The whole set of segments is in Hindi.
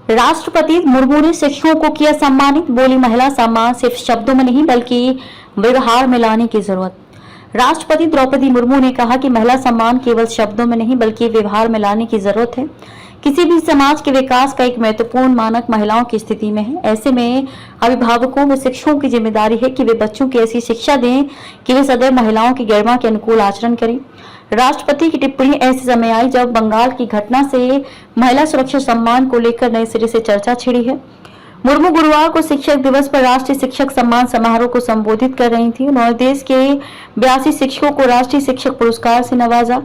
राष्ट्रपति मुर्मू ने शिक्षकों को किया सम्मानित। बोली, महिला सम्मान सिर्फ शब्दों में नहीं बल्कि व्यवहार में लाने की जरूरत। राष्ट्रपति द्रौपदी मुर्मू ने कहा कि महिला सम्मान केवल शब्दों में नहीं बल्कि व्यवहार में लाने की जरूरत है। किसी भी समाज के विकास का एक महत्वपूर्ण मानक महिलाओं की स्थिति में है। ऐसे में अभिभावकों व शिक्षकों की जिम्मेदारी है कि वे बच्चों को ऐसी शिक्षा दें कि वे सदैव महिलाओं की गरिमा के अनुकूल आचरण करें। राष्ट्रपति की टिप्पणी ऐसे समय आई जब बंगाल की घटना से महिला सुरक्षा सम्मान को लेकर नए सिरे से चर्चा छिड़ी है। मुर्मू गुरुवार को शिक्षक दिवस पर राष्ट्रीय शिक्षक सम्मान समारोह को संबोधित कर रही थी। उन्होंने देश के 82 शिक्षकों को राष्ट्रीय शिक्षक पुरस्कार से नवाजा।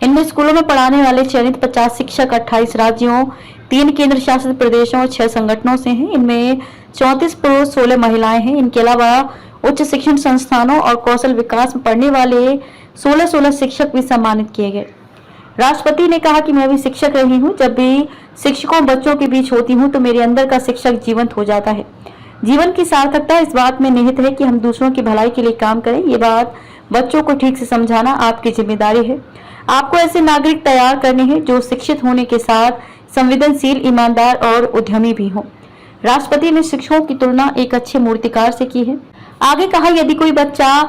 इनमें स्कूलों में पढ़ाने वाले चयनित 50 शिक्षक 28 राज्यों, 3 केंद्र शासित प्रदेशों और 6 संगठनों से हैं। इनमें 34 पुरुष, 16 महिलाएं हैं। इनके अलावा उच्च शिक्षण संस्थानों और कौशल विकास में पढ़ने वाले 16 शिक्षक भी सम्मानित किए गए। राष्ट्रपति ने कहा कि मैं भी शिक्षक रही हूँ। जब भी शिक्षकों बच्चों के बीच होती हूँ तो मेरे अंदर का शिक्षक जीवंत हो जाता है। जीवन की सार्थकता इस बात में निहित है कि हम दूसरों की भलाई के लिए काम करें। ये बात बच्चों को ठीक से समझाना आपकी जिम्मेदारी है। आपको ऐसे नागरिक तैयार करने हैं जो शिक्षित होने के साथ संवेदनशील, ईमानदार और उद्यमी भी हों। राष्ट्रपति ने शिक्षकों की तुलना एक अच्छे मूर्तिकार से की है। आगे कहा, यदि कोई बच्चा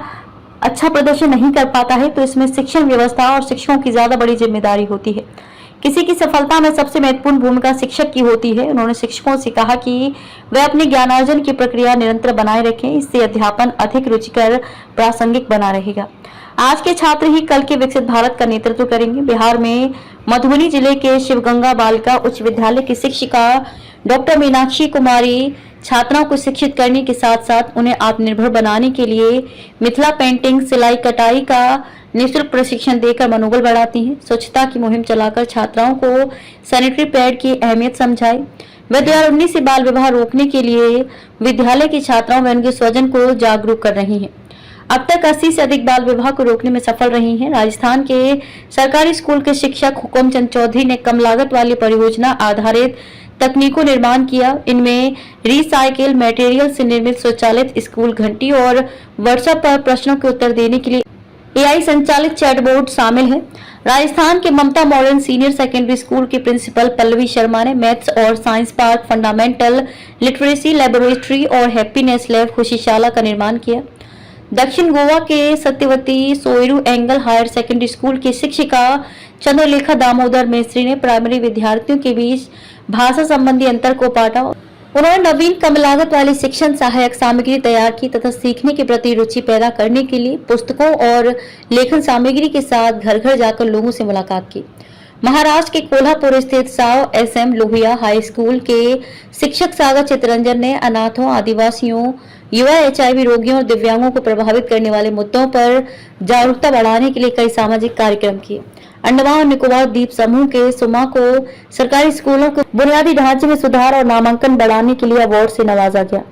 अच्छा प्रदर्शन नहीं कर पाता है तो इसमें शिक्षण व्यवस्था और शिक्षकों की ज्यादा बड़ी जिम्मेदारी होती है। किसी की सफलता में सबसे महत्वपूर्ण भूमिका शिक्षक की होती है। उन्होंने शिक्षकों से कहा कि वे अपने ज्ञानार्जन की प्रक्रिया निरंतर बनाए रखें। इससे अध्यापन अधिक रुचिकर, प्रासंगिक बना रहेगा। आज के छात्र ही कल के विकसित भारत का नेतृत्व करेंगे। बिहार में मधुबनी जिले के शिवगंगा बालिका उच्च विद्यालय की शिक्षिका डॉक्टर मीनाक्षी कुमारी छात्राओं को शिक्षित करने के साथ साथ उन्हें आत्मनिर्भर बनाने के लिए मिथिला पेंटिंग, सिलाई कटाई का निःशुल्क प्रशिक्षण देकर मनोबल बढ़ाती हैं। स्वच्छता की मुहिम चलाकर छात्राओं को सैनिटरी पैड की अहमियत समझाई। वे 2019 से बाल विवाह रोकने के लिए विद्यालय की छात्राओं व उनके स्वजन को जागरूक कर रही हैं। अब तक 80 से अधिक बाल विवाह को रोकने में सफल रही हैं। राजस्थान के सरकारी स्कूल के शिक्षक हुकुमचंद चौधरी ने कम लागत वाली परियोजना आधारित तकनीकों निर्माण किया। इनमें रिसाइकिल मटेरियल से निर्मित स्वचालित स्कूल घंटी और व्हाट्सएप पर प्रश्नों के उत्तर देने के लिए AI संचालित चैटबोर्ड शामिल है। राजस्थान के Mamta modern senior secondary school के प्रिंसिपल पल्लवी शर्मा ने मैथ्स और science park, fundamental literacy laboratory और हैप्पीनेस लैब खुशीशाला का निर्माण किया। दक्षिण गोवा के Satyavati Soyru angle higher secondary school की शिक्षिका चंद्रलेखा दामोदर मिस्त्री ने प्राइमरी विद्यार्थियों के बीच भाषा संबंधी अंतर को पाटा। उन्होंने नवीन कम लागत वाली शिक्षण सहायक सामग्री तैयार की तथा सीखने के प्रति रुचि पैदा करने के लिए पुस्तकों और लेखन सामग्री के साथ घर घर जाकर लोगों से मुलाकात की। महाराष्ट्र के कोल्हापुर स्थित Sao SM Lohia high school के शिक्षक सागर चितरंजन ने अनाथों, आदिवासियों, युवा, HIV रोगियों और दिव्यांगों को प्रभावित करने वाले मुद्दों पर जागरूकता बढ़ाने के लिए कई सामाजिक कार्यक्रम किए। अंडमान और निकोबार द्वीप समूह के सुमा को सरकारी स्कूलों के बुनियादी ढांचे में सुधार और नामांकन बढ़ाने के लिए अवार्ड से नवाजा गया।